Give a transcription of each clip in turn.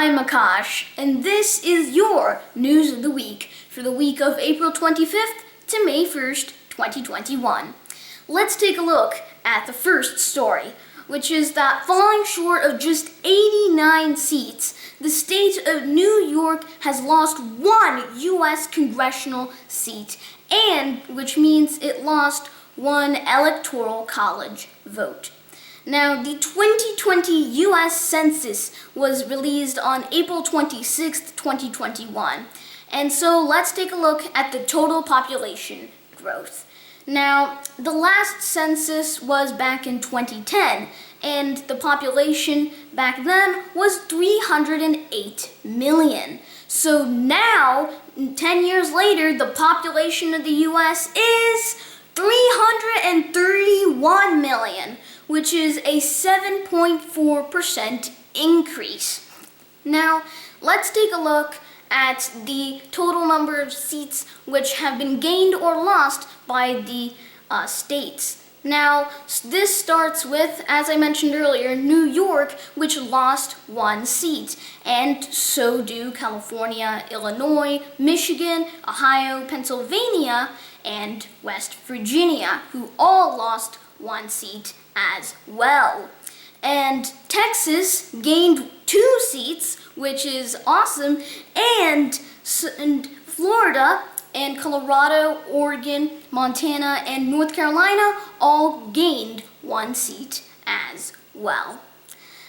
I'm Akash, and this is your News of the Week for the week of April 25th to May 1st, 2021. Let's take a look at the first story, which is that falling short of just 89 seats, the state of New York has lost one U.S. congressional seat, and which means it lost one electoral college vote. Now, the 2020 U.S. Census was released on April 26, 2021. And so let's take a look at the total population growth. Now, the last census was back in 2010, and the population back then was 308 million. So now, 10 years later, the population of the U.S. is 331 million, which is a 7.4% increase. Now, let's take a look at the total number of seats which have been gained or lost by the states. Now, this starts with, as I mentioned earlier, New York, which lost one seat, and so do California, Illinois, Michigan, Ohio, Pennsylvania, and West Virginia, who all lost one seat as well. And Texas gained 2 seats, which is awesome, and Florida and Colorado, Oregon, Montana, and North Carolina all gained 1 seat as well.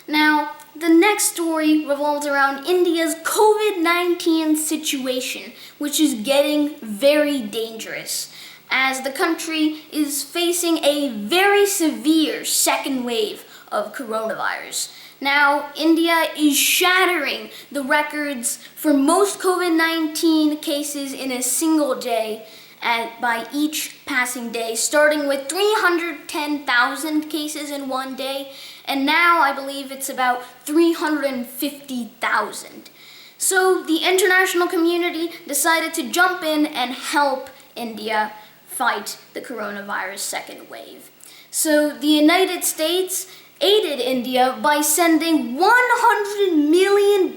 Now, the next story revolves around India's COVID-19 situation, which is getting very dangerous, as the country is facing a very severe second wave of coronavirus. Now, India is shattering the records for most COVID-19 cases in a single day by each passing day, starting with 310,000 cases in one day, and now I believe it's about 350,000. So the international community decided to jump in and help India fight the coronavirus second wave. So the United States aided India by sending $100 million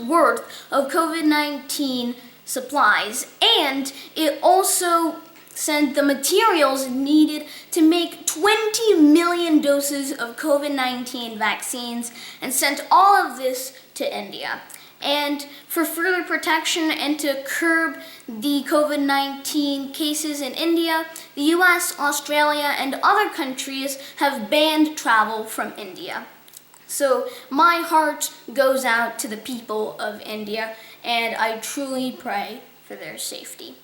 worth of COVID-19 supplies, and it also sent the materials needed to make 20 million doses of COVID-19 vaccines and sent all of this to India. And for further protection and to curb the COVID-19 cases in India, the US, Australia, and other countries have banned travel from India. So my heart goes out to the people of India, and I truly pray for their safety.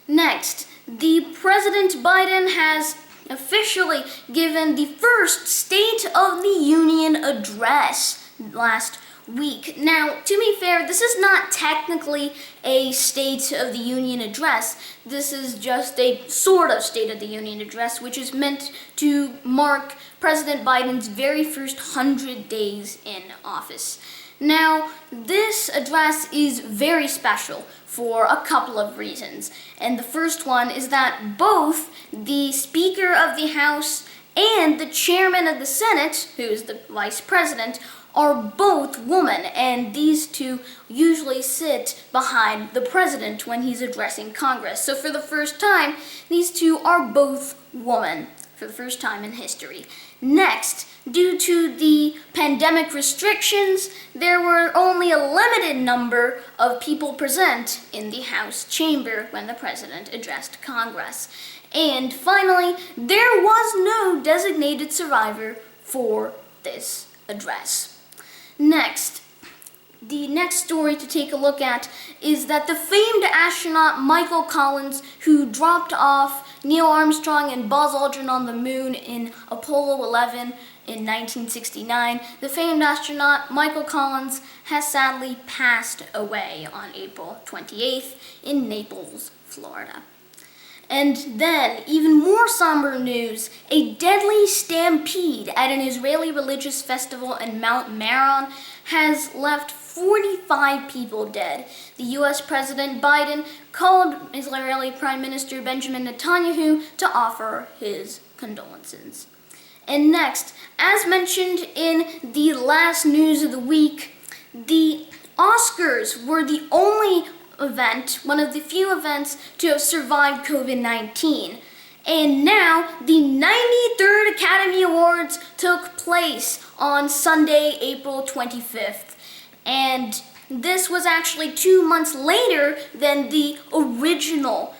Next, the President Biden has officially given the first State of the Union address last week. Now, to be fair, this is not technically a State of the Union address. This is just a sort of State of the Union address, which is meant to mark President Biden's very first 100 days in office. Now, this address is very special for a couple of reasons. And the first one is that both the Speaker of the House and the Chairman of the Senate, who is the Vice President, are both women, and these two usually sit behind the president when he's addressing Congress. So for the first time, these two are both women for the first time in history. Next, due to the pandemic restrictions, there were only a limited number of people present in the House chamber when the president addressed Congress. And finally, there was no designated survivor for this address. Next, the next story to take a look at is that the famed astronaut Michael Collins, who dropped off Neil Armstrong and Buzz Aldrin on the moon in Apollo 11 in 1969, the famed astronaut Michael Collins has sadly passed away on April 28th in Naples, Florida. And then, even more somber news, a deadly stampede at an Israeli religious festival in Mount Meron has left 45 people dead. The US President Biden called Israeli Prime Minister Benjamin Netanyahu to offer his condolences. And next, as mentioned in the last news of the week, the Oscars were the only event, one of the few events to have survived COVID-19. And now the 93rd Academy Awards took place on Sunday, April 25th. And this was actually 2 months later than the original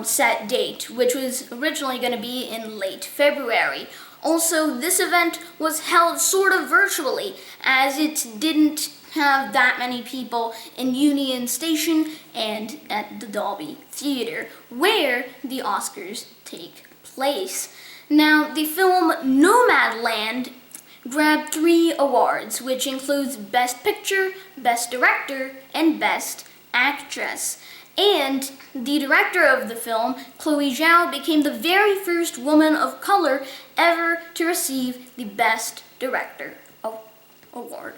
set date, which was originally going to be in late February. Also, this event was held sort of virtually, as it didn't have that many people in Union Station and at the Dolby Theater, where the Oscars take place. Now, the film Nomadland grabbed 3 awards, which includes Best Picture, Best Director, and Best Actress. And the director of the film, Chloe Zhao, became the very first woman of color ever to receive the Best Director award.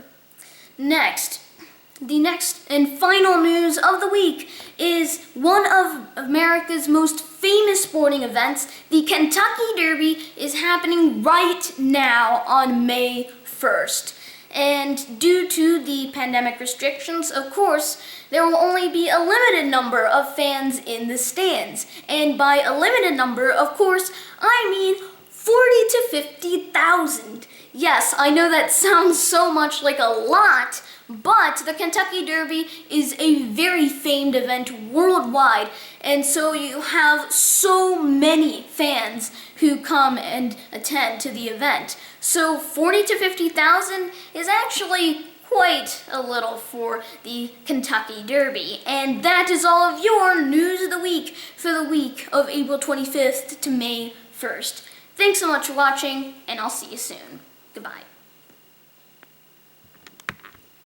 The next and final news of the week is one of America's most famous sporting events. The Kentucky Derby is happening right now on May 1st. And due to the pandemic restrictions, of course, there will only be a limited number of fans in the stands. And by a limited number, of course, I mean 40 to 50,000. Yes, I know that sounds so much like a lot, but the Kentucky Derby is a very famed event worldwide, and so you have so many fans who come and attend to the event. So 40 to 50,000 is actually quite a little for the Kentucky Derby. And that is all of your news of the week for the week of April 25th to May 1st. Thanks so much for watching, and I'll see you soon. Goodbye.